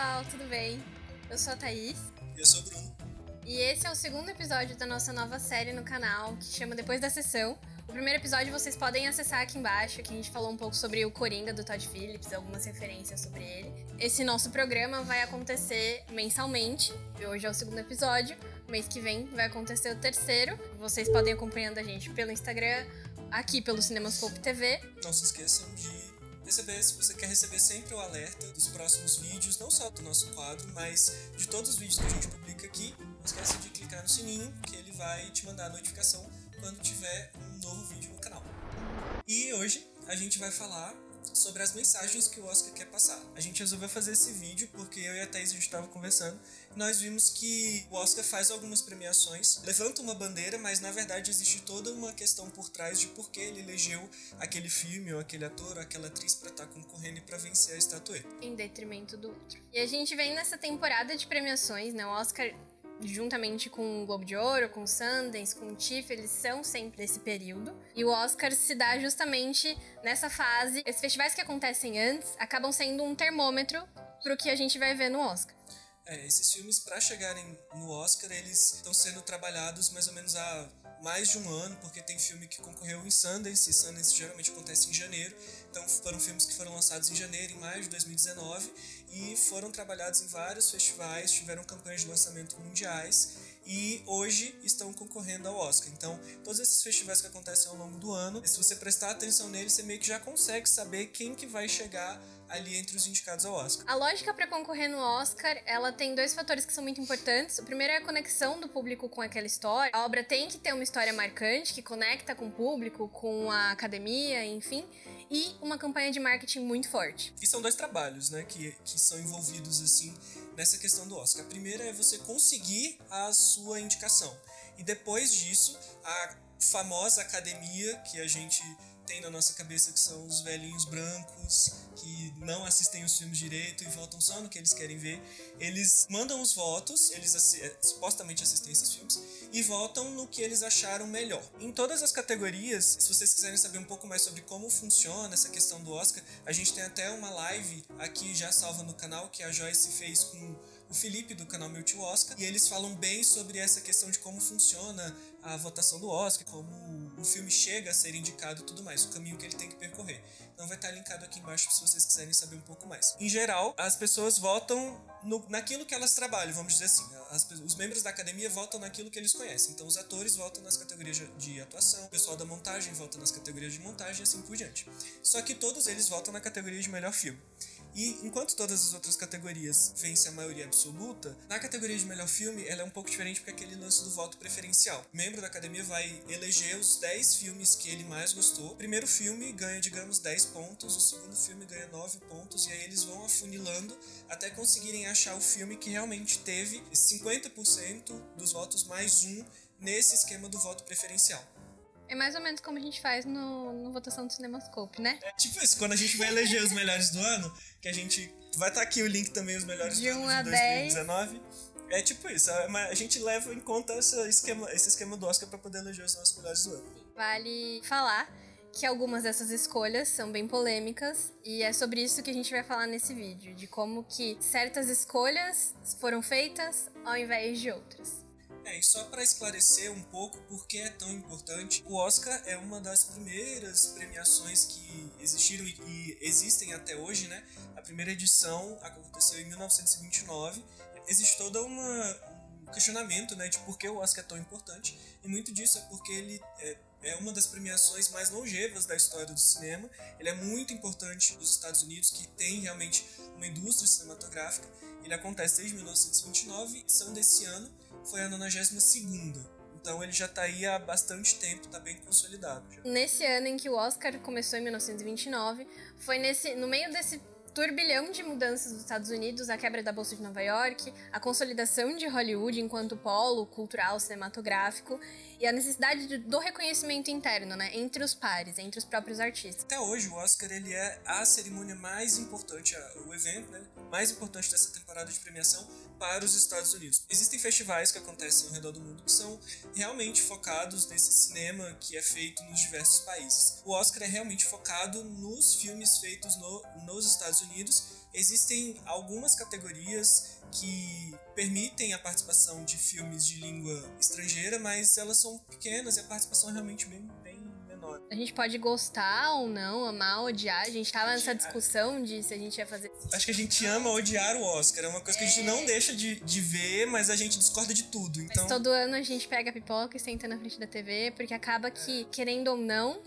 pessoal, tudo bem? Eu sou a Thaís. E eu sou o Bruno. E esse é o segundo episódio da nossa nova série no canal, que chama Depois da Sessão. O primeiro episódio vocês podem acessar aqui embaixo, que a gente falou um pouco sobre o Coringa do Todd Phillips, algumas referências sobre ele. Esse nosso programa vai acontecer mensalmente, e hoje é o segundo episódio. Mês que vem vai acontecer o terceiro. Vocês podem ir acompanhando a gente pelo Instagram, aqui pelo Cinemascope TV. Não se esqueçam de receber, se você quer receber sempre o alerta dos próximos vídeos, não só do nosso quadro, mas de todos os vídeos que a gente publica aqui. Não esqueça de clicar no sininho, que ele vai te mandar a notificação quando tiver um novo vídeo no canal. E hoje a gente vai falar sobre as mensagens que o Oscar quer passar. A gente resolveu fazer esse vídeo porque eu e a Thaís a gente estava conversando e nós vimos que o Oscar faz algumas premiações, levanta uma bandeira, mas na verdade existe toda uma questão por trás de por que ele elegeu aquele filme ou aquele ator ou aquela atriz para estar concorrendo e para vencer a estatueta. Em detrimento do outro. E a gente vem nessa temporada de premiações, né? O Oscar, juntamente com o Globo de Ouro, com o Sundance, com o TIFF, eles são sempre desse período. E o Oscar se dá justamente nessa fase. Esses festivais que acontecem antes acabam sendo um termômetro pro que a gente vai ver no Oscar. Esses filmes, para chegarem no Oscar, eles estão sendo trabalhados mais ou menos há mais de um ano, porque tem filme que concorreu em Sundance, e Sundance geralmente acontece em janeiro, então foram filmes que foram lançados em janeiro, em maio de 2019, e foram trabalhados em vários festivais, tiveram campanhas de lançamento mundiais, e hoje estão concorrendo ao Oscar. Então, todos esses festivais que acontecem ao longo do ano, se você prestar atenção neles, você meio que já consegue saber quem que vai chegar ali entre os indicados ao Oscar. A lógica para concorrer no Oscar, ela tem dois fatores que são muito importantes. O primeiro é a conexão do público com aquela história. A obra tem que ter uma história marcante, que conecta com o público, com a academia, enfim. E uma campanha de marketing muito forte. E são dois trabalhos, né, que são envolvidos, assim, nessa questão do Oscar. A primeira é você conseguir a sua indicação. E depois disso, a famosa academia que a gente tem na nossa cabeça, que são os velhinhos brancos que não assistem os filmes direito e votam só no que eles querem ver. Eles mandam os votos, eles supostamente assistem esses filmes e votam no que eles acharam melhor. Em todas as categorias, se vocês quiserem saber um pouco mais sobre como funciona essa questão do Oscar, a gente tem até uma live aqui já salva no canal que a Joyce fez com o Felipe do canal Meu Tio Oscar, e eles falam bem sobre essa questão de como funciona a votação do Oscar, como o filme chega a ser indicado e tudo mais, o caminho que ele tem que percorrer. Então vai estar linkado aqui embaixo se vocês quiserem saber um pouco mais. Em geral, as pessoas votam naquilo que elas trabalham, vamos dizer assim. Os membros da academia votam naquilo que eles conhecem. Então os atores votam nas categorias de atuação, o pessoal da montagem vota nas categorias de montagem e assim por diante. Só que todos eles votam na categoria de melhor filme. E enquanto todas as outras categorias vencem a maioria absoluta, na categoria de melhor filme ela é um pouco diferente porque é aquele lance do voto preferencial. O membro da academia vai eleger os 10 filmes que ele mais gostou. O primeiro filme ganha, digamos, 10 pontos, o segundo filme ganha 9 pontos, e aí eles vão afunilando até conseguirem achar o filme que realmente teve 50% dos votos mais um nesse esquema do voto preferencial. É mais ou menos como a gente faz no Votação do Cinemascope, né? É tipo isso, quando a gente vai eleger os melhores do ano, que a gente... Vai estar aqui o link também, os melhores do ano de 2019. É tipo isso, a gente leva em conta esse esquema do Oscar para poder eleger os nossos melhores do ano. Vale falar que algumas dessas escolhas são bem polêmicas, e é sobre isso que a gente vai falar nesse vídeo, de como que certas escolhas foram feitas ao invés de outras. E só para esclarecer um pouco por que é tão importante, o Oscar é uma das primeiras premiações que existiram e existem até hoje, né? A primeira edição aconteceu em 1929. Existe todo um questionamento, né, de por que o Oscar é tão importante, e muito disso é porque ele é uma das premiações mais longevas da história do cinema. Ele é muito importante nos Estados Unidos, que tem realmente uma indústria cinematográfica. Ele acontece desde 1929, edição desse ano foi a 92ª. Então ele já tá aí há bastante tempo, tá bem consolidado já. Nesse ano em que o Oscar começou, em 1929, foi no meio desse turbilhão de mudanças dos Estados Unidos, a quebra da Bolsa de Nova York, a consolidação de Hollywood enquanto polo cultural cinematográfico, e a necessidade do reconhecimento interno, né, entre os pares, entre os próprios artistas. Até hoje, o Oscar ele é a cerimônia mais importante, o evento, né, mais importante dessa temporada de premiação para os Estados Unidos. Existem festivais que acontecem ao redor do mundo que são realmente focados nesse cinema que é feito nos diversos países. O Oscar é realmente focado nos filmes feitos nos Estados Unidos. Existem algumas categorias que permitem a participação de filmes de língua estrangeira, mas elas são pequenas e a participação é realmente bem menor. A gente pode gostar ou não, amar, odiar. A gente tava nessa discussão de se a gente ia fazer... Acho que a gente ama odiar o Oscar. É uma coisa que a gente não deixa de ver, mas a gente discorda de tudo. Então... Mas todo ano a gente pega a pipoca e senta na frente da TV, porque acaba que, querendo ou não,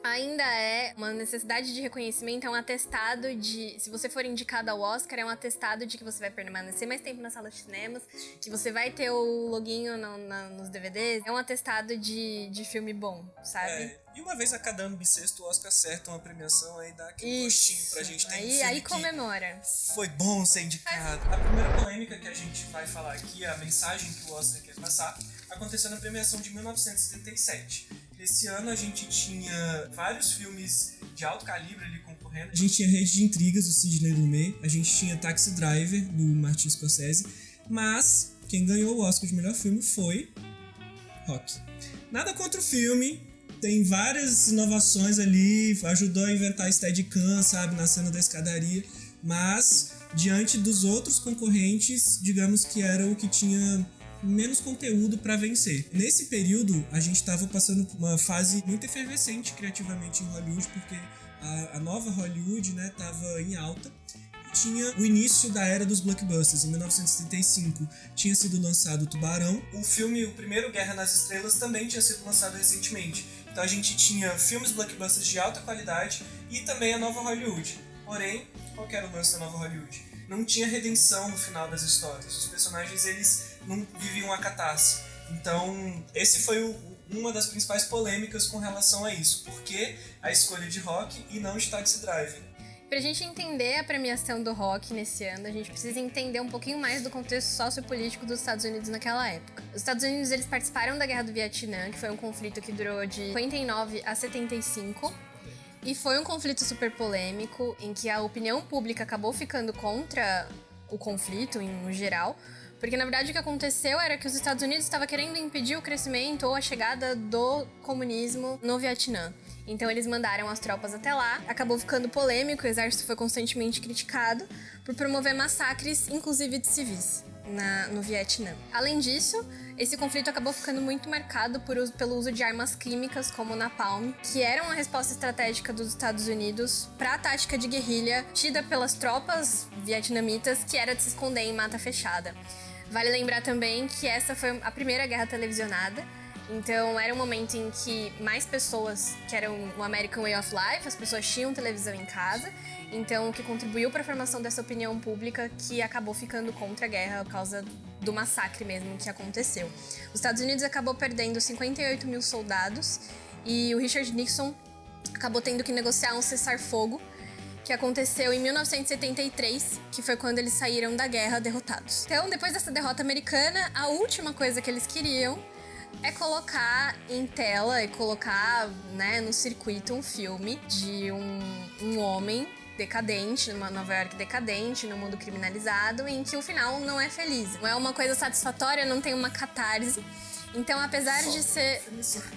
ainda é uma necessidade de reconhecimento, é um atestado de... Se você for indicado ao Oscar, é um atestado de que você vai permanecer mais tempo na sala de cinemas, que você vai ter o loginho nos DVDs. É um atestado de filme bom, sabe? E uma vez a cada ano bissexto, o Oscar acerta uma premiação, aí dá aquele gostinho pra gente ter um filme aí comemora. Foi bom ser indicado. A primeira polêmica que a gente vai falar aqui, a mensagem que o Oscar quer passar, aconteceu na premiação de 1977. Esse ano a gente tinha vários filmes de alto calibre ali concorrendo. A gente tinha Rede de Intrigas, do Sidney Lumet. A gente tinha Taxi Driver, do Martin Scorsese. Mas quem ganhou o Oscar de melhor filme foi Rock. Nada contra o filme. Tem várias inovações ali. Ajudou a inventar Steadicam, sabe? Na cena da escadaria. Mas, diante dos outros concorrentes, digamos que era o que tinha menos conteúdo para vencer. Nesse período, a gente estava passando por uma fase muito efervescente criativamente em Hollywood, porque a nova Hollywood, né, estava em alta. Tinha o início da era dos blockbusters. Em 1975 tinha sido lançado Tubarão. O filme, o primeiro Guerra nas Estrelas, também tinha sido lançado recentemente. Então a gente tinha filmes blockbusters de alta qualidade e também a nova Hollywood. Porém, qual que era o lance da nova Hollywood? Não tinha redenção no final das histórias. Os personagens, eles não viviam a catarse. Então, esse foi uma das principais polêmicas com relação a isso. Por que a escolha de Rock e não de Taxi Driver? Pra gente entender a premiação do Rock nesse ano, a gente precisa entender um pouquinho mais do contexto sociopolítico dos Estados Unidos naquela época. Os Estados Unidos, eles participaram da Guerra do Vietnã, que foi um conflito que durou de 59 a 75. E foi um conflito super polêmico, em que a opinião pública acabou ficando contra o conflito, no geral. Porque, na verdade, o que aconteceu era que os Estados Unidos estavam querendo impedir o crescimento ou a chegada do comunismo no Vietnã. Então, eles mandaram as tropas até lá. Acabou ficando polêmico, o exército foi constantemente criticado por promover massacres, inclusive de civis, no Vietnã. Além disso, esse conflito acabou ficando muito marcado pelo uso de armas químicas como o napalm, que era uma resposta estratégica dos Estados Unidos para a tática de guerrilha tida pelas tropas vietnamitas, que era de se esconder em mata fechada. Vale lembrar também que essa foi a primeira guerra televisionada, então era um momento em que mais pessoas, que eram o American Way of Life, as pessoas tinham televisão em casa, então o que contribuiu para a formação dessa opinião pública que acabou ficando contra a guerra por causa do massacre mesmo que aconteceu. Os Estados Unidos acabou perdendo 58 mil soldados e o Richard Nixon acabou tendo que negociar um cessar-fogo que aconteceu em 1973, que foi quando eles saíram da guerra derrotados. Então, depois dessa derrota americana, a última coisa que eles queriam é colocar em tela e colocar, né, no circuito um filme de um homem decadente, numa Nova York decadente, num mundo criminalizado, em que o final não é feliz. Não é uma coisa satisfatória, não tem uma catarse. Então, apesar de ser...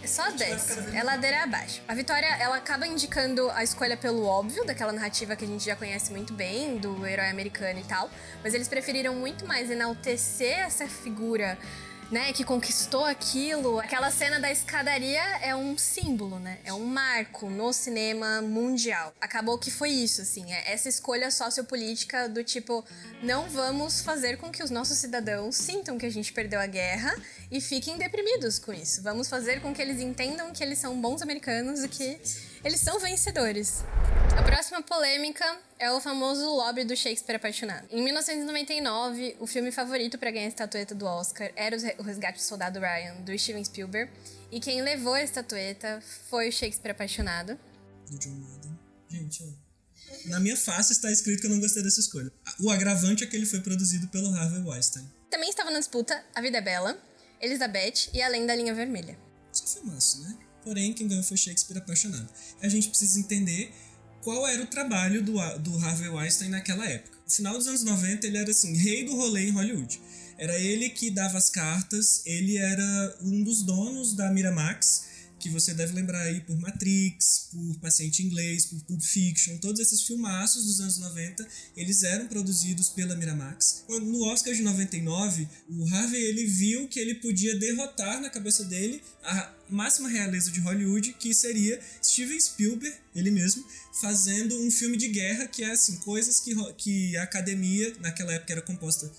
Só desce, é ladeira abaixo. A Vitória, ela acaba indicando a escolha pelo óbvio, daquela narrativa que a gente já conhece muito bem, do herói americano e tal, mas eles preferiram muito mais enaltecer essa figura, né, que conquistou aquilo. Aquela cena da escadaria é um símbolo, né? É um marco no cinema mundial. Acabou que foi isso, assim, essa escolha sociopolítica do tipo, não vamos fazer com que os nossos cidadãos sintam que a gente perdeu a guerra e fiquem deprimidos com isso. Vamos fazer com que eles entendam que eles são bons americanos e que eles são vencedores. A próxima polêmica é o famoso lobby do Shakespeare apaixonado. Em 1999, o filme favorito para ganhar a estatueta do Oscar era O Resgate do Soldado Ryan, do Steven Spielberg, e quem levou a estatueta foi o Shakespeare apaixonado. Do John Madden. Gente, ó, na minha face está escrito que eu não gostei dessa escolha. O agravante é que ele foi produzido pelo Harvey Weinstein. Também estava na disputa A Vida é Bela, Elizabeth e Além da Linha Vermelha. Só filmaço, né? Porém, quem ganhou foi Shakespeare Apaixonado. A gente precisa entender qual era o trabalho do Harvey Weinstein naquela época. No final dos anos 90, ele era assim, rei do rolê em Hollywood. Era ele que dava as cartas, ele era um dos donos da Miramax, que você deve lembrar aí por Matrix, por Paciente Inglês, por Pulp Fiction, todos esses filmaços dos anos 90, eles eram produzidos pela Miramax. No Oscar de 99, o Harvey ele viu que ele podia derrotar na cabeça dele a máxima realeza de Hollywood, que seria Steven Spielberg, ele mesmo, fazendo um filme de guerra, que é assim, coisas que a academia, naquela época era composta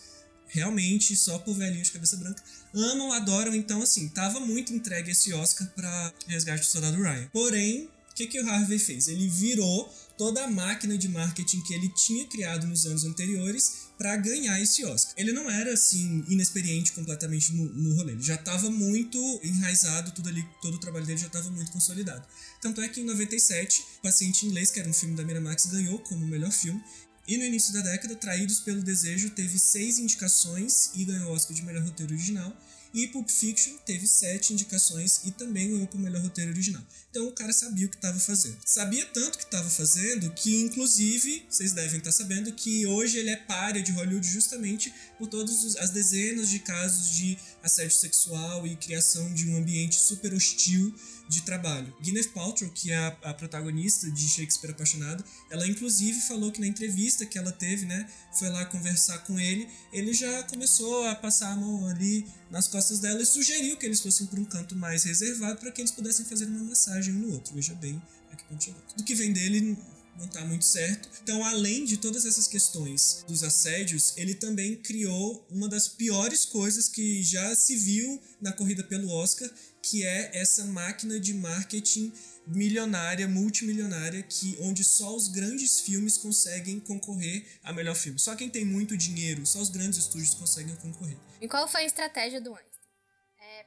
realmente só por velhinhos de cabeça branca, amam, adoram, então assim, tava muito entregue esse Oscar pra Resgate do Soldado Ryan. Porém, o que o Harvey fez? Ele virou toda a máquina de marketing que ele tinha criado nos anos anteriores para ganhar esse Oscar. Ele não era, assim, inexperiente completamente no rolê. Ele já estava muito enraizado, tudo ali, todo o trabalho dele já estava muito consolidado. Tanto é que em 97, Paciente Inglês, que era um filme da Miramax, ganhou como melhor filme. E no início da década, Traídos pelo Desejo teve 6 indicações e ganhou o Oscar de melhor roteiro original. E Pulp Fiction teve 7 indicações e também ganhou por melhor roteiro original. Então o cara sabia o que estava fazendo. Sabia tanto que estava fazendo que, inclusive, vocês devem estar sabendo que hoje ele é pária de Hollywood justamente por todas as dezenas de casos de assédio sexual e criação de um ambiente super hostil de trabalho. Gwyneth Paltrow, que é a protagonista de Shakespeare Apaixonado, ela inclusive falou que na entrevista que ela teve, né, foi lá conversar com ele já começou a passar a mão ali nas costas dela e sugeriu que eles fossem para um canto mais reservado para que eles pudessem fazer uma massagem um no outro. Veja bem a que ponto chegou. Tudo que vem dele não tá muito certo. Então, além de todas essas questões dos assédios, ele também criou uma das piores coisas que já se viu na corrida pelo Oscar, que é essa máquina de marketing milionária, multimilionária, onde só os grandes filmes conseguem concorrer a melhor filme. Só quem tem muito dinheiro, só os grandes estúdios conseguem concorrer. E qual foi a estratégia do Weinstein?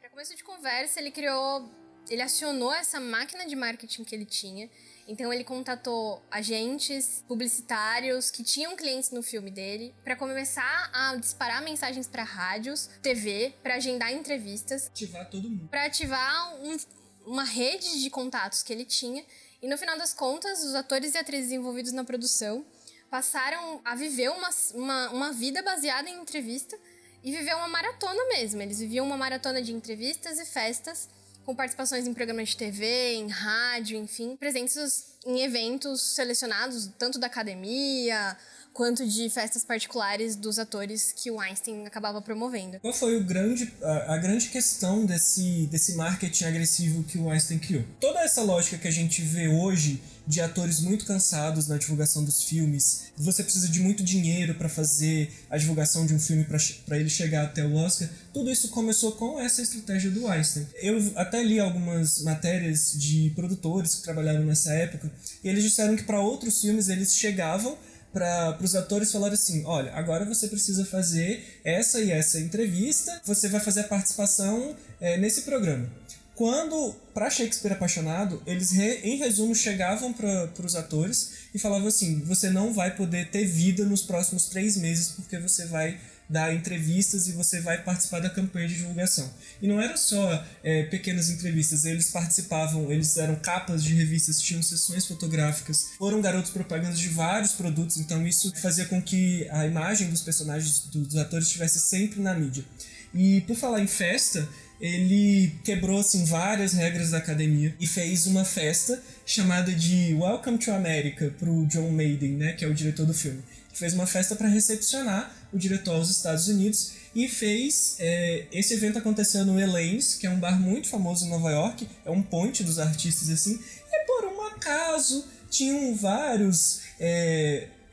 Para começo de conversa, ele acionou essa máquina de marketing que ele tinha. Então ele contatou agentes publicitários que tinham clientes no filme dele para começar a disparar mensagens para rádios, TV, para agendar entrevistas, ativar todo mundo, para ativar uma rede de contatos que ele tinha. E no final das contas, os atores e atrizes envolvidos na produção passaram a viver uma vida baseada em entrevista e viver uma maratona mesmo. Eles viviam uma maratona de entrevistas e festas, com participações em programas de TV, em rádio, enfim, presentes em eventos selecionados, tanto da academia quanto de festas particulares dos atores que o Weinstein acabava promovendo. Qual foi a grande questão desse marketing agressivo que o Weinstein criou? Toda essa lógica que a gente vê hoje de atores muito cansados na divulgação dos filmes, você precisa de muito dinheiro para fazer a divulgação de um filme para ele chegar até o Oscar, tudo isso começou com essa estratégia do Weinstein. Eu até li algumas matérias de produtores que trabalharam nessa época, e eles disseram que para outros filmes eles chegavam para os atores falar assim, olha, agora você precisa fazer essa e essa entrevista, você vai fazer a participação nesse programa. Quando, para Shakespeare Apaixonado, eles, em resumo, chegavam para os atores e falavam assim, você não vai poder ter vida nos próximos 3 meses porque você vai dar entrevistas e você vai participar da campanha de divulgação. E não era só pequenas entrevistas, eles participavam, eles eram capas de revistas, tinham sessões fotográficas, foram garotos propagandas de vários produtos, então isso fazia com que a imagem dos personagens, dos atores, estivesse sempre na mídia. E por falar em festa, ele quebrou assim, várias regras da academia e fez uma festa chamada de Welcome to America pro John Maiden, né, que é o diretor do filme. Fez uma festa para recepcionar o diretor aos Estados Unidos e fez... esse evento aconteceu no Elaine's, que é um bar muito famoso em Nova York, é um ponte dos artistas assim, e por um acaso tinham vários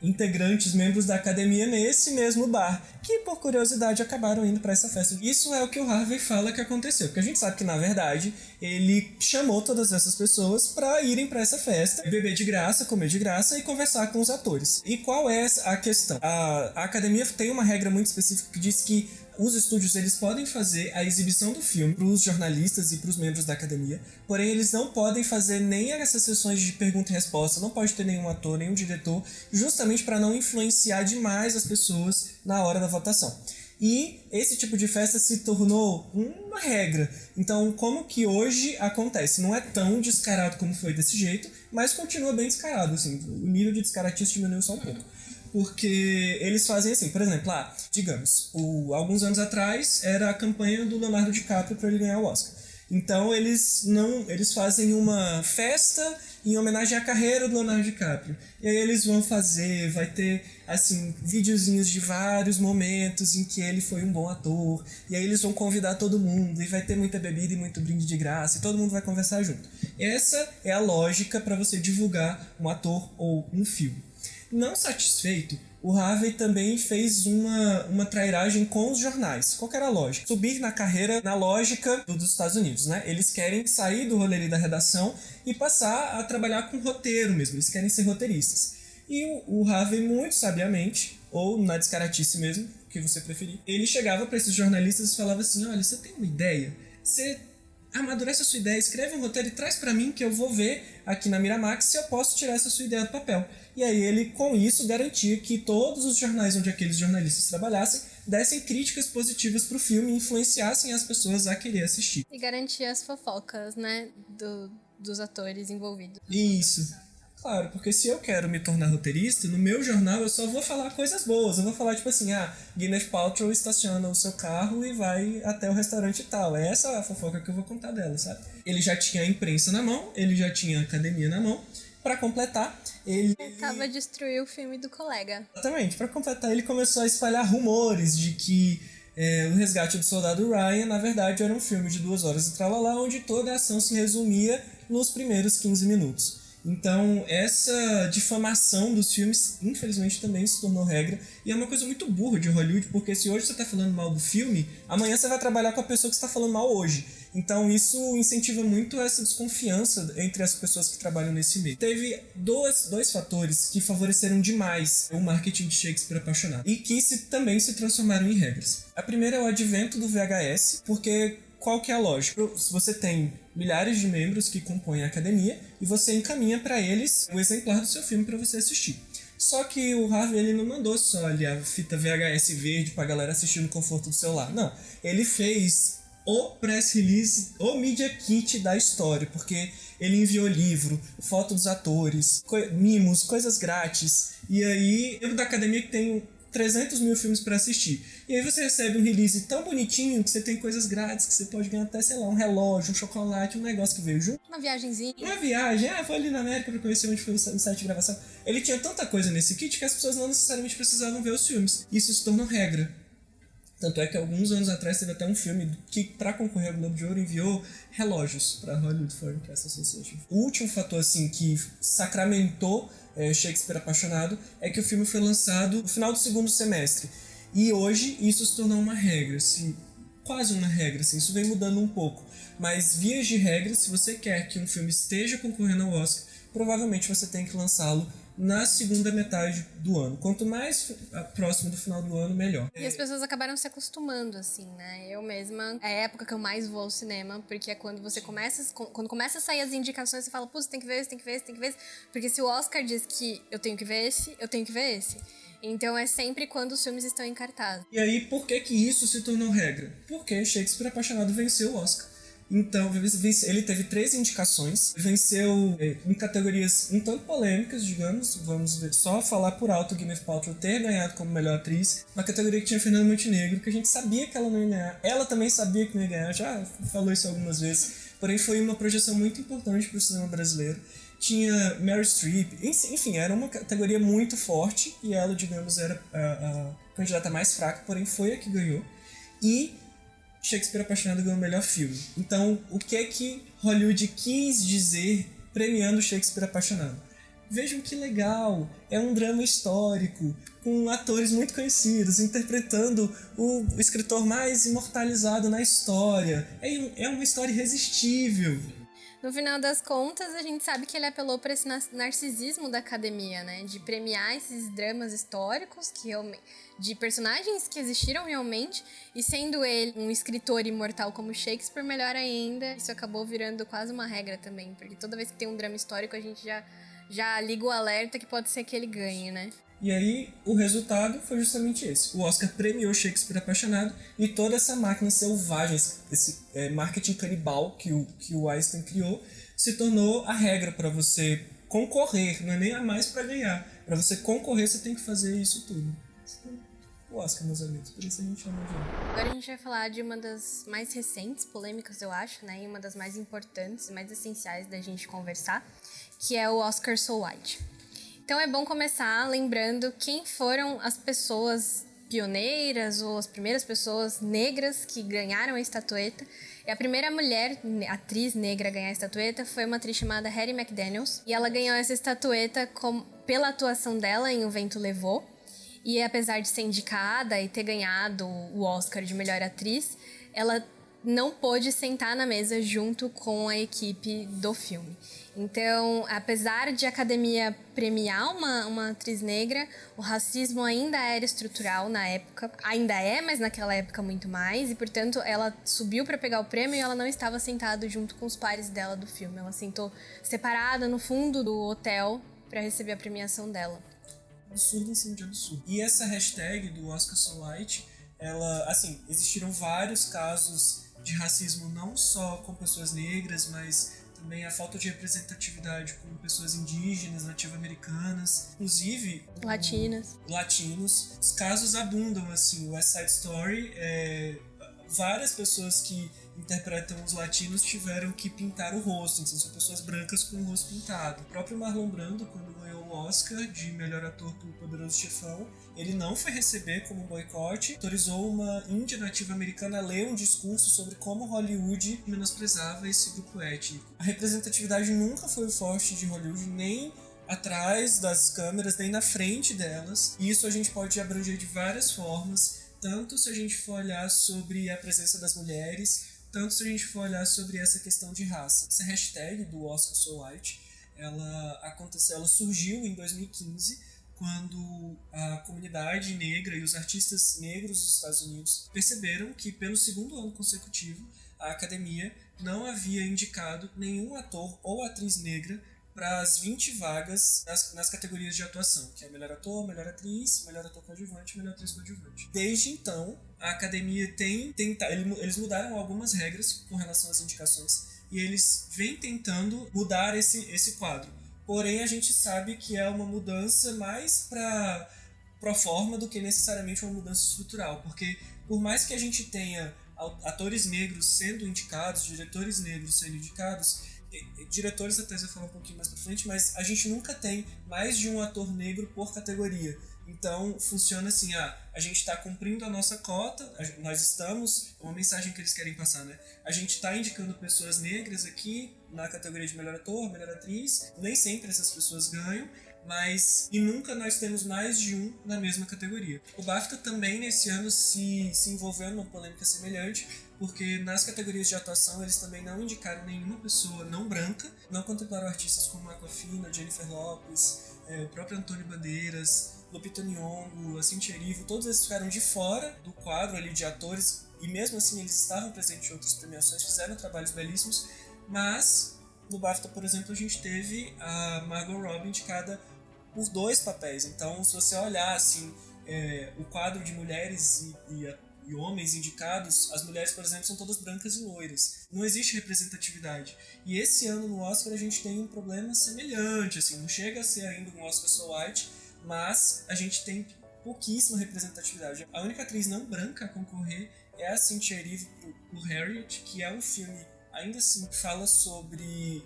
integrantes, membros da academia nesse mesmo bar, que por curiosidade acabaram indo para essa festa. Isso é o que o Harvey fala que aconteceu, porque a gente sabe que na verdade ele chamou todas essas pessoas para irem para essa festa, beber de graça, comer de graça e conversar com os atores. E qual é a questão? A academia tem uma regra muito específica que diz que os estúdios eles podem fazer a exibição do filme para os jornalistas e para os membros da academia, porém eles não podem fazer nem essas sessões de pergunta e resposta, não pode ter nenhum ator, nenhum diretor, justamente para não influenciar demais as pessoas na hora da votação. E esse tipo de festa se tornou uma regra. Então, como que hoje acontece? Não é tão descarado como foi desse jeito, mas continua bem descarado, assim. O nível de descaratice diminuiu só um pouco. Porque eles fazem assim, por exemplo, digamos, alguns anos atrás era a campanha do Leonardo DiCaprio para ele ganhar o Oscar. Então eles fazem uma festa em homenagem à carreira do Leonardo DiCaprio. E aí eles vão vai ter assim, videozinhos de vários momentos em que ele foi um bom ator. E aí eles vão convidar todo mundo e vai ter muita bebida e muito brinde de graça e todo mundo vai conversar junto. Essa é a lógica para você divulgar um ator ou um filme. Não satisfeito, o Harvey também fez uma trairagem com os jornais. Qual que era a lógica? Subir na carreira na lógica dos Estados Unidos, né? Eles querem sair do rolê da redação e passar a trabalhar com roteiro mesmo. Eles querem ser roteiristas. E o Harvey, muito sabiamente, ou na descaratice mesmo, o que você preferir, ele chegava para esses jornalistas e falava assim, olha, você tem uma ideia? Você amadurece a sua ideia, escreve um roteiro e traz para mim que eu vou ver aqui na Miramax se eu posso tirar essa sua ideia do papel. E aí ele, com isso, garantia que todos os jornais onde aqueles jornalistas trabalhassem dessem críticas positivas pro filme e influenciassem as pessoas a querer assistir. E garantia as fofocas, né, dos atores envolvidos. Isso. Claro, porque se eu quero me tornar roteirista, no meu jornal eu só vou falar coisas boas. Eu vou falar, tipo assim, Gwyneth Paltrow estaciona o seu carro e vai até o restaurante e tal. É essa a fofoca que eu vou contar dela, sabe? Ele já tinha a imprensa na mão, ele já tinha a academia na mão. Pra completar, ele tava a destruir o filme do colega. Exatamente. Pra completar, ele começou a espalhar rumores de que O Resgate do Soldado Ryan, na verdade, era um filme de 2 horas e tralalá, onde toda a ação se resumia nos primeiros 15 minutos. Então, essa difamação dos filmes, infelizmente, também se tornou regra. E é uma coisa muito burra de Hollywood, porque se hoje você tá falando mal do filme, amanhã você vai trabalhar com a pessoa que você tá falando mal hoje. Então, isso incentiva muito essa desconfiança entre as pessoas que trabalham nesse meio. Teve dois fatores que favoreceram demais o marketing de Shakespeare Apaixonado e que também se transformaram em regras. A primeira é o advento do VHS, porque qual que é a lógica? Você tem milhares de membros que compõem a academia e você encaminha para eles um exemplar do seu filme para você assistir. Só que o Harvey ele não mandou só ali a fita VHS verde pra galera assistir no conforto do celular. Não, ele fez o press release, o media kit da história, porque ele enviou livro, foto dos atores, mimos, coisas grátis. E aí, eu da academia que tem 300 mil filmes pra assistir. E aí você recebe um release tão bonitinho que você tem coisas grátis, que você pode ganhar até, sei lá, um relógio, um chocolate, um negócio que veio junto. Uma viagenzinha. Uma viagem. Foi ali na América pra conhecer onde foi o set de gravação. Ele tinha tanta coisa nesse kit que as pessoas não necessariamente precisavam ver os filmes. Isso se tornou regra. Tanto é que alguns anos atrás teve até um filme que, para concorrer ao Globo de Ouro, enviou relógios para a Hollywood Foreign Press Association. O último fator assim que sacramentou Shakespeare Apaixonado é que o filme foi lançado no final do segundo semestre. E hoje isso se tornou uma regra, assim, quase uma regra, assim, isso vem mudando um pouco. Mas, vias de regra, se você quer que um filme esteja concorrendo ao Oscar, provavelmente você tem que lançá-lo na segunda metade do ano. Quanto mais próximo do final do ano, melhor. E as pessoas acabaram se acostumando, assim, né? Eu mesma, é a época que eu mais vou ao cinema, porque é quando você quando começa a sair as indicações, você fala, pô, você tem que ver esse, tem que ver esse, tem que ver esse. Porque se o Oscar diz que eu tenho que ver esse, eu tenho que ver esse. Então é sempre quando os filmes estão em cartaz. E aí, por que isso se tornou regra? Porque Shakespeare Apaixonado venceu o Oscar. Então, ele teve 3 indicações, venceu em categorias um tanto polêmicas, digamos, vamos ver, só falar por alto Gwyneth Paltrow ter ganhado como melhor atriz, uma categoria que tinha Fernanda Montenegro, que a gente sabia que ela não ia ganhar, ela também sabia que não ia ganhar, já falou isso algumas vezes, porém foi uma projeção muito importante para o cinema brasileiro. Tinha Meryl Streep, enfim, era uma categoria muito forte, e ela, digamos, era a candidata mais fraca, porém foi a que ganhou, e Shakespeare Apaixonado ganhou o melhor filme. Então, o que é que Hollywood quis dizer premiando Shakespeare Apaixonado? Vejam que legal, é um drama histórico, com atores muito conhecidos, interpretando o escritor mais imortalizado na história. É uma história irresistível. No final das contas, a gente sabe que ele apelou para esse narcisismo da academia, né? De premiar esses dramas históricos, de personagens que existiram realmente, e sendo ele um escritor imortal como Shakespeare, melhor ainda, isso acabou virando quase uma regra também, porque toda vez que tem um drama histórico, a gente já liga o alerta que pode ser que ele ganhe, né? E aí, o resultado foi justamente esse. O Oscar premiou Shakespeare Apaixonado e toda essa máquina selvagem, esse marketing canibal que o Weinstein criou, se tornou a regra para você concorrer, não é nem a mais para ganhar. Para você concorrer, você tem que fazer isso tudo. O Oscar, meus amigos, por isso a gente chama de Oscar. Agora a gente vai falar de uma das mais recentes polêmicas, eu acho, né? E uma das mais importantes e mais essenciais da gente conversar, que é o Oscar So White. Então é bom começar lembrando quem foram as pessoas pioneiras ou as primeiras pessoas negras que ganharam a estatueta. E a primeira mulher, atriz negra a ganhar a estatueta foi uma atriz chamada Hattie McDaniels. E ela ganhou essa estatueta pela atuação dela em O Vento Levou. E apesar de ser indicada e ter ganhado o Oscar de melhor atriz, ela não pôde sentar na mesa junto com a equipe do filme. Então, apesar de a academia premiar uma atriz negra, o racismo ainda era estrutural na época. Ainda é, mas naquela época muito mais. E, portanto, ela subiu para pegar o prêmio e ela não estava sentada junto com os pares dela do filme. Ela sentou separada no fundo do hotel para receber a premiação dela. Absurdo em cima de absurdo. E essa hashtag do Oscar So White, ela, assim, existiram vários casos de racismo não só com pessoas negras, mas também a falta de representatividade com pessoas indígenas, nativo-americanas, inclusive latinos. Os casos abundam, assim, o West Side Story, várias pessoas que interpretam os latinos tiveram que pintar o rosto, então são pessoas brancas com o rosto pintado. O próprio Marlon Brando, quando ganhou o Oscar de melhor ator pelo Poderoso Chefão, ele não foi receber como um boicote, autorizou uma índia nativa americana a ler um discurso sobre como Hollywood menosprezava esse grupo étnico. A representatividade nunca foi o forte de Hollywood, nem atrás das câmeras, nem na frente delas, e isso a gente pode abranger de várias formas, tanto se a gente for olhar sobre a presença das mulheres, tanto se a gente for olhar sobre essa questão de raça. Essa hashtag do Oscar So White, ela surgiu em 2015, quando a comunidade negra e os artistas negros dos Estados Unidos perceberam que, pelo segundo ano consecutivo, a academia não havia indicado nenhum ator ou atriz negra para as 20 vagas nas categorias de atuação, que é melhor ator, melhor atriz, melhor ator coadjuvante e melhor atriz coadjuvante. Desde então, a academia eles mudaram algumas regras com relação às indicações e eles vêm tentando mudar esse quadro. Porém, a gente sabe que é uma mudança mais para pro forma do que necessariamente uma mudança estrutural, porque por mais que a gente tenha atores negros sendo indicados, diretores negros sendo indicados, diretores até eu falar um pouquinho mais pra frente, mas a gente nunca tem mais de um ator negro por categoria. Então funciona assim, a gente está cumprindo a nossa cota, nós estamos, é uma mensagem que eles querem passar, né? A gente está indicando pessoas negras aqui na categoria de melhor ator, melhor atriz, nem sempre essas pessoas ganham, e nunca nós temos mais de um na mesma categoria. O BAFTA também nesse ano se envolveu numa polêmica semelhante, porque nas categorias de atuação eles também não indicaram nenhuma pessoa não branca, não contemplaram artistas como Awkwafina, Jennifer Lopez, o próprio Antônio Bandeiras, Lupita Nyong'o, a Cynthia Erivo, todos eles ficaram de fora do quadro ali de atores, e mesmo assim eles estavam presentes em outras premiações, fizeram trabalhos belíssimos, mas no BAFTA, por exemplo, a gente teve a Margot Robbie indicada por 2 papéis. Então, se você olhar assim, o quadro de mulheres e homens indicados, as mulheres, por exemplo, são todas brancas e loiras. Não existe representatividade. E esse ano no Oscar a gente tem um problema semelhante, assim, não chega a ser ainda um Oscar So White, mas a gente tem pouquíssima representatividade. A única atriz não branca a concorrer é a Cynthia Erivo por Harriet, que é um filme ainda assim fala sobre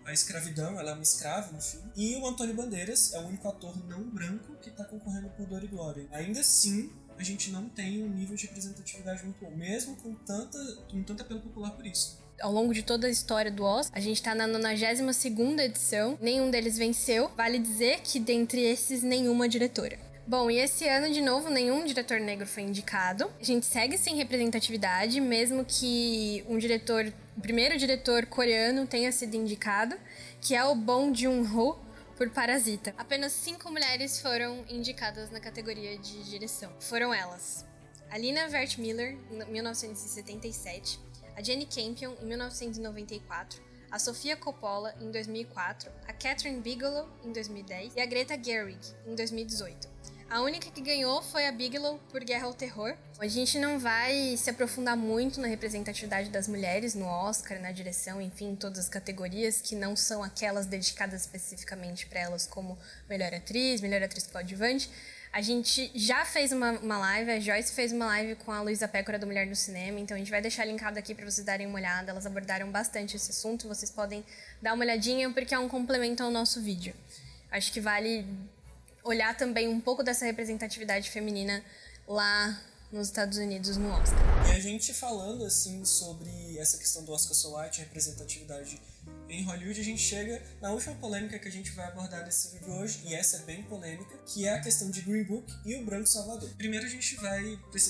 a escravidão, ela é uma escrava no filme. E o Antônio Bandeiras é o único ator não branco que está concorrendo por Dor e Glória. Ainda assim, a gente não tem um nível de representatividade muito bom, mesmo com tanto apelo popular por isso. Ao longo de toda a história do Oscar, a gente tá na 92ª edição, nenhum deles venceu. Vale dizer que dentre esses, nenhuma diretora. Bom, e esse ano, de novo, nenhum diretor negro foi indicado. A gente segue sem representatividade, mesmo que o primeiro diretor coreano tenha sido indicado, que é o Bong Joon-ho, por Parasita. Apenas 5 mulheres foram indicadas na categoria de direção. Foram elas: a Lina Wertmüller, em 1977, a Jane Campion, em 1994, a Sofia Coppola em 2004, a Catherine Bigelow em 2010 e a Greta Gerwig em 2018. A única que ganhou foi a Bigelow por Guerra ao Terror. A gente não vai se aprofundar muito na representatividade das mulheres no Oscar, na direção, enfim, em todas as categorias, que não são aquelas dedicadas especificamente para elas, como melhor atriz coadjuvante. A gente já fez uma live, a Joyce fez uma live com a Luísa Pécora do Mulher no Cinema, então a gente vai deixar linkado aqui para vocês darem uma olhada. Elas abordaram bastante esse assunto, vocês podem dar uma olhadinha porque é um complemento ao nosso vídeo. Acho que vale olhar também um pouco dessa representatividade feminina lá nos Estados Unidos no Oscar. E a gente falando assim sobre essa questão do Oscar So White, representatividade em Hollywood, a gente chega na última polêmica que a gente vai abordar nesse vídeo hoje, e essa é bem polêmica, que é a questão de Green Book e o Branco Salvador. Primeiro a gente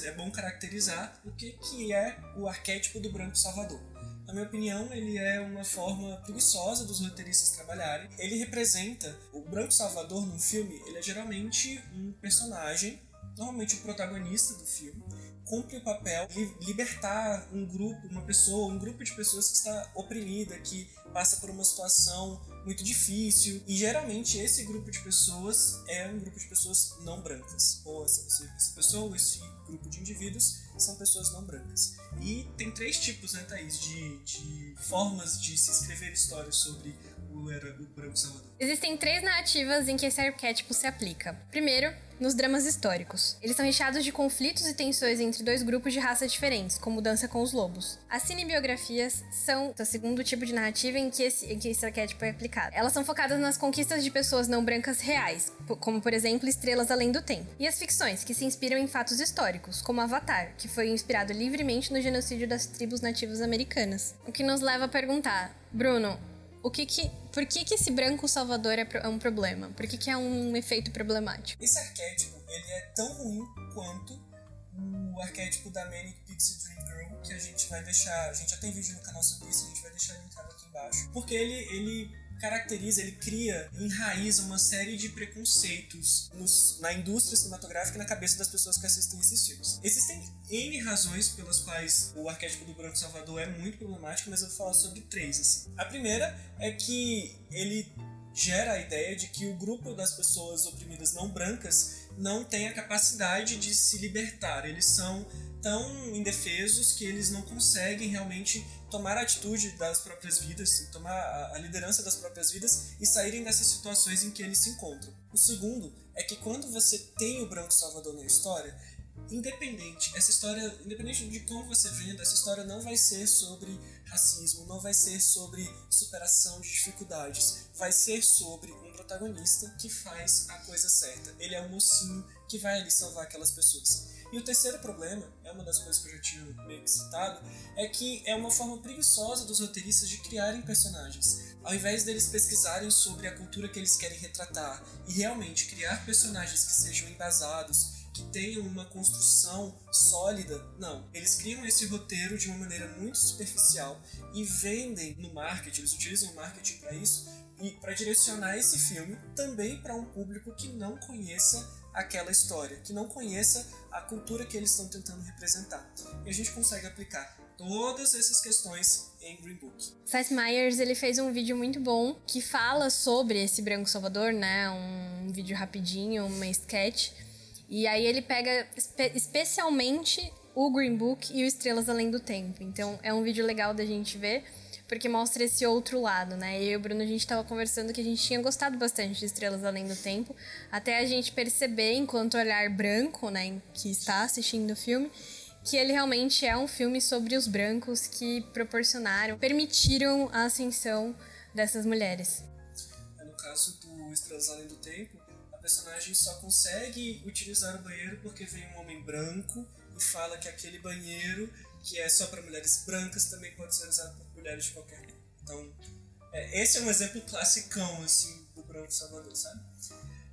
é bom caracterizar o que é o arquétipo do Branco Salvador. Na minha opinião, ele é uma forma preguiçosa dos roteiristas trabalharem. Ele representa, o Branco Salvador no filme, ele é geralmente um personagem, normalmente o protagonista do filme, cumpre o papel de libertar um grupo de pessoas que está oprimida, que passa por uma situação muito difícil, e geralmente esse grupo de pessoas é um grupo de pessoas não brancas, ou esse grupo de indivíduos são pessoas não brancas. E tem 3 tipos, né, Thaís, de formas de se escrever histórias sobre o Branco Salvador. Existem 3 narrativas em que esse arquétipo se aplica. Primeiro, nos dramas históricos. Eles são recheados de conflitos e tensões entre 2 grupos de raças diferentes, como Dança com os Lobos. As cinebiografias são o segundo tipo de narrativa em que esse arquétipo é aplicado. Elas são focadas nas conquistas de pessoas não brancas reais, como, por exemplo, Estrelas Além do Tempo. E as ficções, que se inspiram em fatos históricos, como Avatar, que foi inspirado livremente no genocídio das tribos nativas americanas. O que nos leva a perguntar, Bruno, por que esse Branco Salvador é um problema? Por que é um efeito problemático? Esse arquétipo, ele é tão ruim quanto o arquétipo da Manic Pixie Dream Girl, que a gente vai deixar... A gente já tem vídeo no canal sobre isso, a gente vai deixar linkado aqui embaixo. Porque ele caracteriza, ele cria, enraiza uma série de preconceitos na indústria cinematográfica e na cabeça das pessoas que assistem esses filmes. Existem N razões pelas quais o arquétipo do Branco Salvador é muito problemático, mas eu vou falar sobre 3, assim. A primeira é que ele gera a ideia de que o grupo das pessoas oprimidas não brancas não tem a capacidade de se libertar. Eles são tão indefesos que eles não conseguem realmente tomar a atitude das próprias vidas, tomar a liderança das próprias vidas e saírem dessas situações em que eles se encontram. O segundo é que quando você tem o Branco Salvador na história, independente de como você venda, essa história não vai ser sobre racismo, não vai ser sobre superação de dificuldades, vai ser sobre um protagonista que faz a coisa certa. Ele é um mocinho que vai ali salvar aquelas pessoas. E o terceiro problema, é uma das coisas que eu já tinha meio que citado, é que é uma forma preguiçosa dos roteiristas de criarem personagens. Ao invés deles pesquisarem sobre a cultura que eles querem retratar e realmente criar personagens que sejam embasados, que tenham uma construção sólida, não. Eles criam esse roteiro de uma maneira muito superficial e vendem no marketing, eles utilizam o marketing para isso, e para direcionar esse filme também para um público que não conheça aquela história, que não conheça a cultura que eles estão tentando representar. E a gente consegue aplicar todas essas questões em Green Book. Seth Meyers, ele fez um vídeo muito bom que fala sobre esse Branco Salvador, né? Um vídeo rapidinho, uma sketch. E aí ele pega especialmente o Green Book e o Estrelas Além do Tempo. Então é um vídeo legal da gente ver, porque mostra esse outro lado, né? Eu e o Bruno, a gente tava conversando que a gente tinha gostado bastante de Estrelas Além do Tempo, até a gente perceber, enquanto olhar branco, né, que está assistindo o filme, que ele realmente é um filme sobre os brancos que permitiram a ascensão dessas mulheres. No caso do Estrelas Além do Tempo, a personagem só consegue utilizar o banheiro porque vem um homem branco e fala que aquele banheiro, que é só para mulheres brancas, também pode ser usado por mulheres de qualquer cor. Então, esse é um exemplo classicão, assim, do Branco Salvador, sabe?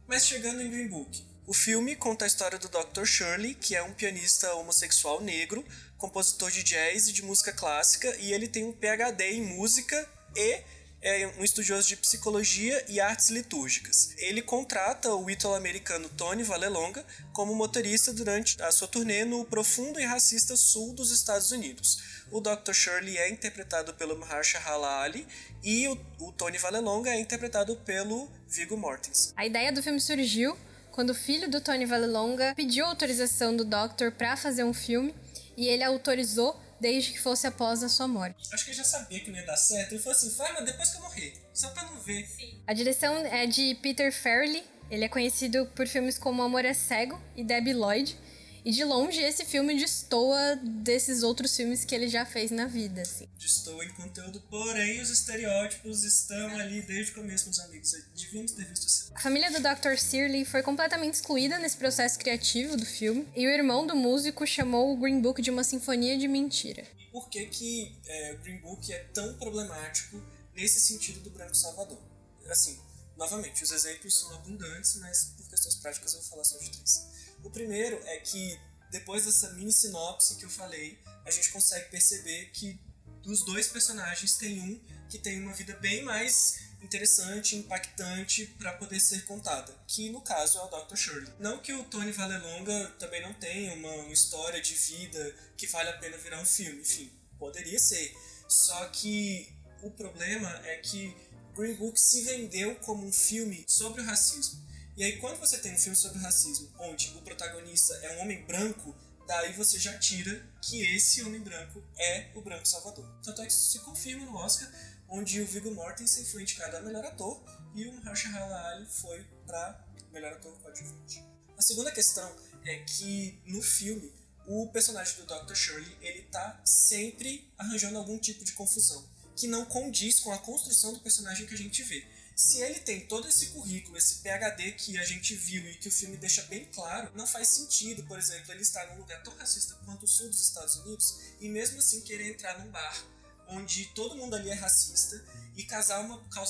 Mas chegando em Green Book, o filme conta a história do Dr. Shirley, que é um pianista homossexual negro, compositor de jazz e de música clássica, e ele tem um PhD em música e é um estudioso de psicologia e artes litúrgicas. Ele contrata o ítalo-americano Tony Vallelonga como motorista durante a sua turnê no profundo e racista sul dos Estados Unidos. O Dr. Shirley é interpretado pelo Mahershala Ali e o Tony Vallelonga é interpretado pelo Viggo Mortensen. A ideia do filme surgiu quando o filho do Tony Vallelonga pediu autorização do Doctor para fazer um filme e ele autorizou desde que fosse após a sua morte. Acho que ele já sabia que não ia dar certo. Ele falou assim, faz, mas depois que eu morrer. Só pra não ver. Sim. A direção é de Peter Farrelly. Ele é conhecido por filmes como Amor é Cego e Debbie Lloyd. E de longe, esse filme destoa desses outros filmes que ele já fez na vida, assim. Destoa em conteúdo, porém os estereótipos estão ali desde o começo, meus amigos. Devíamos ter visto assim. A família do Dr. Searle foi completamente excluída nesse processo criativo do filme. E o irmão do músico chamou o Green Book de uma sinfonia de mentira. E por que o Green Book é tão problemático nesse sentido do Branco Salvador? Assim, novamente, os exemplos são abundantes, mas por questões práticas eu vou falar só de 3. O primeiro é que, depois dessa mini sinopse que eu falei, a gente consegue perceber que dos dois personagens tem um que tem uma vida bem mais interessante, impactante para poder ser contada, que no caso é o Dr. Shirley. Não que o Tony Vallelonga também não tenha uma história de vida que vale a pena virar um filme, enfim, poderia ser. Só que o problema é que Green Book se vendeu como um filme sobre o racismo. E aí, quando você tem um filme sobre racismo, onde o protagonista é um homem branco, daí você já tira que esse homem branco é o Branco Salvador. Tanto é que isso se confirma no Oscar, onde o Viggo Mortensen foi indicado a melhor ator e o Mahershala Ali foi para melhor ator coadjuvante. A segunda questão é que, no filme, o personagem do Dr. Shirley, ele tá sempre arranjando algum tipo de confusão, que não condiz com a construção do personagem que a gente vê. Se ele tem todo esse currículo, esse PhD que a gente viu e que o filme deixa bem claro, não faz sentido, por exemplo, ele estar num lugar tão racista quanto o sul dos Estados Unidos e mesmo assim querer entrar num bar onde todo mundo ali é racista e causar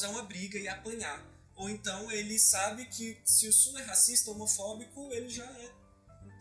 uma briga e apanhar. Ou então ele sabe que se o sul é racista, homofóbico, ele já é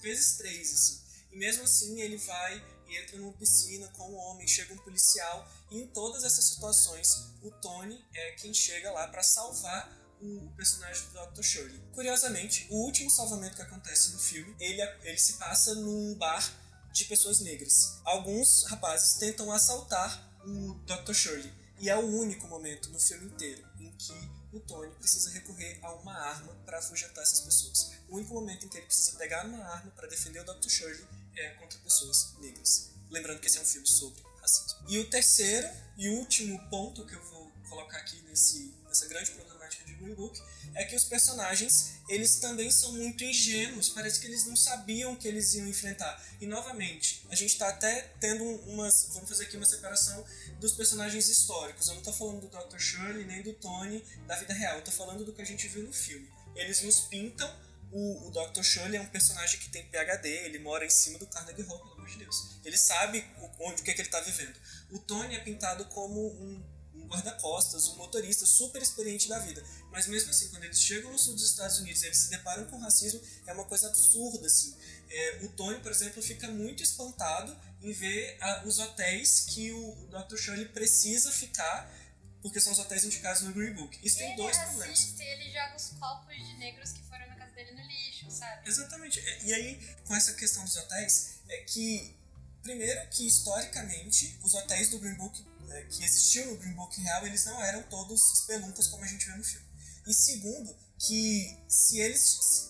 vezes 3, assim. E mesmo assim ele vai e entra numa piscina com um homem, chega um policial, e em todas essas situações o Tony é quem chega lá para salvar o personagem do Dr. Shirley. Curiosamente, o último salvamento que acontece no filme, ele se passa num bar de pessoas negras. Alguns rapazes tentam assaltar o Dr. Shirley, e é o único momento no filme inteiro em que o Tony precisa recorrer a uma arma para afugentar essas pessoas. O único momento em que ele precisa pegar uma arma para defender o Dr. Shirley é contra pessoas negras. Lembrando que esse é um filme sobre racismo. E o terceiro e último ponto que eu vou colocar aqui nessa grande problemática de Green Book é que os personagens, eles também são muito ingênuos. Parece que eles não sabiam o que eles iam enfrentar. E, novamente, a gente está até tendo vamos fazer aqui uma separação dos personagens históricos. Eu não estou falando do Dr. Shirley nem do Tony da vida real. Eu estou falando do que a gente viu no filme. Eles nos pintam. O Dr. Shirley é um personagem que tem PhD, ele mora em cima do Carnegie Hall, pelo amor de Deus. Ele sabe o que ele está vivendo. O Tony é pintado como um guarda-costas, um motorista super experiente da vida. Mas mesmo assim, quando eles chegam no sul dos Estados Unidos e eles se deparam com racismo, é uma coisa absurda, assim. O Tony, por exemplo, fica muito espantado em ver os hotéis que o Dr. Shirley precisa ficar, porque são os hotéis indicados no Green Book. Isso tem dois problemas. Ele joga os copos de negros que foram na casa dele no lixo, sabe? Exatamente. E aí, com essa questão dos hotéis, é que, primeiro, que historicamente, os hotéis do Green Book, que existiam no Green Book real, eles não eram todos espeluncas como a gente vê no filme. E segundo, que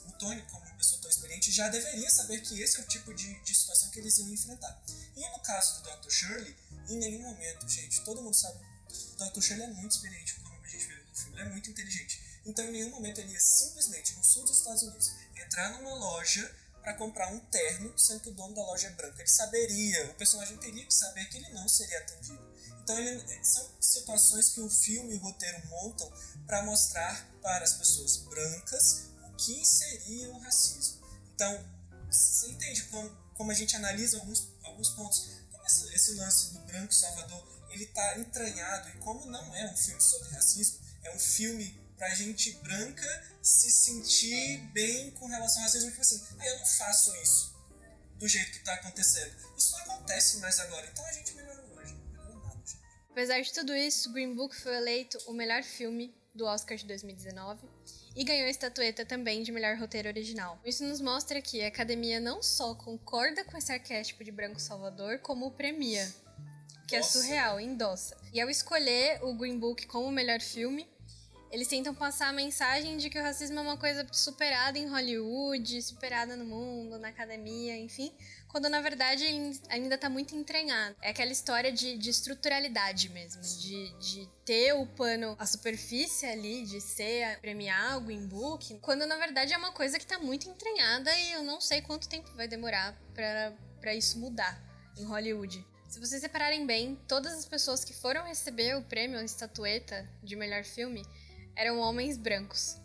o Tony, como uma pessoa tão experiente, já deveria saber que esse é o tipo de situação que eles iam enfrentar. E no caso do Dr. Shirley, em nenhum momento, gente, todo mundo sabe, o Dr. Shirley é muito experiente, como a gente vê no filme, ele é muito inteligente. Então, em nenhum momento ele ia simplesmente, no sul dos Estados Unidos, entrar numa loja para comprar um terno, sendo que o dono da loja é branco. Ele saberia, o personagem teria que saber que ele não seria atendido. Então, são situações que o filme e o roteiro montam para mostrar para as pessoas brancas o que seria o racismo. Então, você entende como a gente analisa alguns pontos, como esse lance do Branco Salvador, ele está entranhado, e como não é um filme sobre racismo, é um filme pra gente branca se sentir bem com relação ao racismo, tipo assim, eu não faço isso do jeito que tá acontecendo. Isso não acontece mais agora, então a gente melhorou hoje, não melhorou nada, gente. Apesar de tudo isso, Green Book foi eleito o melhor filme do Oscar de 2019 e ganhou a estatueta também de melhor roteiro original. Isso nos mostra que a academia não só concorda com esse arquétipo de branco salvador, como o premia, que é surreal, endossa. E ao escolher o Green Book como o melhor filme, eles tentam passar a mensagem de que o racismo é uma coisa superada em Hollywood, superada no mundo, na academia, enfim, quando na verdade ele ainda está muito entranhado. É aquela história de estruturalidade mesmo, de ter o pano, a superfície ali, de premiar o Green Book, quando na verdade é uma coisa que está muito entranhada e eu não sei quanto tempo vai demorar para isso mudar em Hollywood. Se vocês separarem bem, todas as pessoas que foram receber o prêmio, a estatueta de melhor filme, eram homens brancos.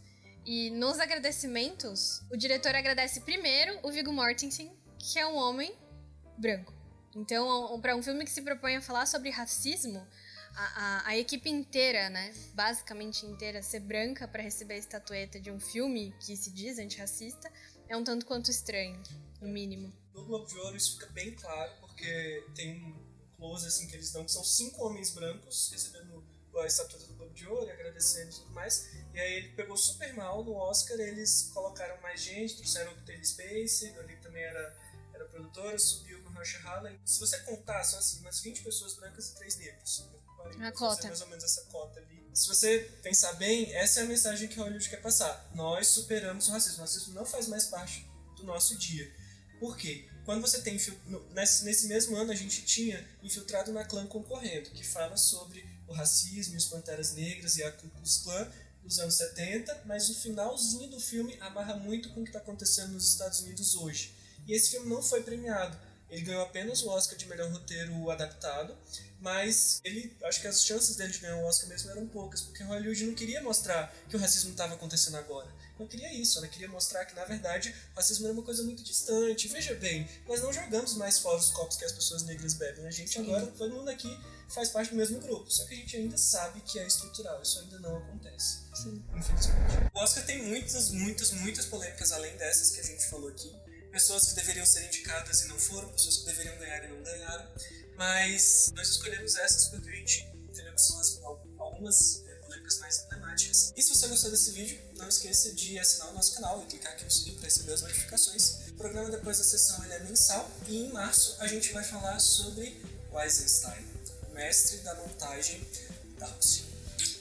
E nos agradecimentos, o diretor agradece primeiro o Viggo Mortensen, que é um homem branco. Então, para um filme que se propõe a falar sobre racismo, a equipe inteira, né, basicamente inteira, ser branca para receber a estatueta de um filme que se diz antirracista, é um tanto quanto estranho, no mínimo. No Globo de Ouro isso fica bem claro, porque tem um close assim, que eles dão, que são 5 homens brancos recebendo a estatueta do Globo de Ouro e agradecendo e tudo mais. E aí ele pegou super mal no Oscar, eles colocaram mais gente, trouxeram o David Spacey, ali que também era produtora, subiu com o Mahershala Ali. Se você contar, são assim, umas 20 pessoas brancas e 3 negros. A cota. Mais ou menos essa cota ali. Se você pensar bem, essa é a mensagem que Hollywood quer passar. Nós superamos o racismo. O racismo não faz mais parte do nosso dia. Por quê? Quando você tem... Nesse mesmo ano, a gente tinha Infiltrado na Clã Concorrendo, que fala sobre o racismo e os Panteras Negras e a Ku Klux Klan dos anos 70, mas o finalzinho do filme amarra muito com o que está acontecendo nos Estados Unidos hoje. E esse filme não foi premiado. Ele ganhou apenas o Oscar de melhor roteiro adaptado, mas acho que as chances dele de ganhar o Oscar mesmo eram poucas, porque Hollywood não queria mostrar que o racismo estava acontecendo agora. Não queria isso, ela queria mostrar que, na verdade, o racismo era uma coisa muito distante. Veja bem, nós não jogamos mais fora os copos que as pessoas negras bebem. A gente agora, todo mundo aqui faz parte do mesmo grupo, só que a gente ainda sabe que é estrutural, isso ainda não acontece. Sim. Infelizmente. O Oscar tem muitas polêmicas além dessas que a gente falou aqui. Pessoas que deveriam ser indicadas e não foram, pessoas que deveriam ganhar e não ganharam, mas nós escolhemos essas porque a gente entendeu que são algumas polêmicas mais emblemáticas. E se você gostou desse vídeo, não esqueça de assinar o nosso canal e clicar aqui no sininho para receber as notificações. O programa depois da sessão ele é mensal e em março a gente vai falar sobre Eisenstein, o mestre da montagem da Rússia.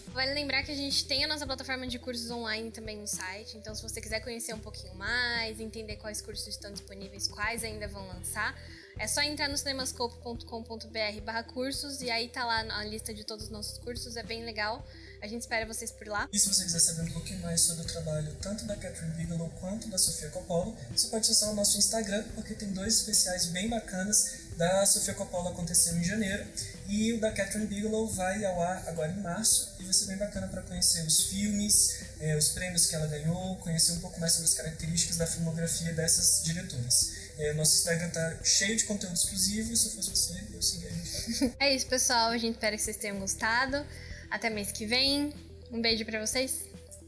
Vale lembrar que a gente tem a nossa plataforma de cursos online também no site, então se você quiser conhecer um pouquinho mais, entender quais cursos estão disponíveis, quais ainda vão lançar, é só entrar no cinemascope.com.br/cursos e aí tá lá a lista de todos os nossos cursos, é bem legal. A gente espera vocês por lá. E se você quiser saber um pouquinho mais sobre o trabalho tanto da Catherine Bigelow quanto da Sofia Coppola, você pode acessar o nosso Instagram, porque tem 2 especiais bem bacanas. Da Sofia Coppola aconteceu em janeiro e o da Catherine Bigelow vai ao ar agora em março e vai ser bem bacana para conhecer os filmes, os prêmios que ela ganhou, conhecer um pouco mais sobre as características da filmografia dessas diretoras. Nosso Instagram tá cheio de conteúdo exclusivo e se eu fosse você, eu seguiria a gente. É isso, pessoal. A gente espera que vocês tenham gostado. Até mês que vem. Um beijo pra vocês.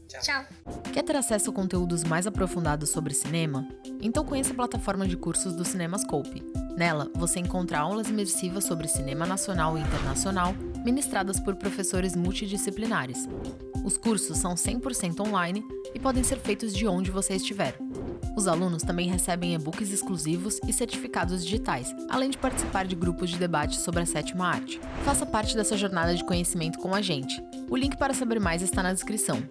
Tchau. Quer ter acesso a conteúdos mais aprofundados sobre cinema? Então conheça a plataforma de cursos do Cinemascope. Nela, você encontra aulas imersivas sobre cinema nacional e internacional, ministradas por professores multidisciplinares. Os cursos são 100% online e podem ser feitos de onde você estiver. Os alunos também recebem e-books exclusivos e certificados digitais, além de participar de grupos de debate sobre a 7ª arte. Faça parte dessa jornada de conhecimento com a gente. O link para saber mais está na descrição.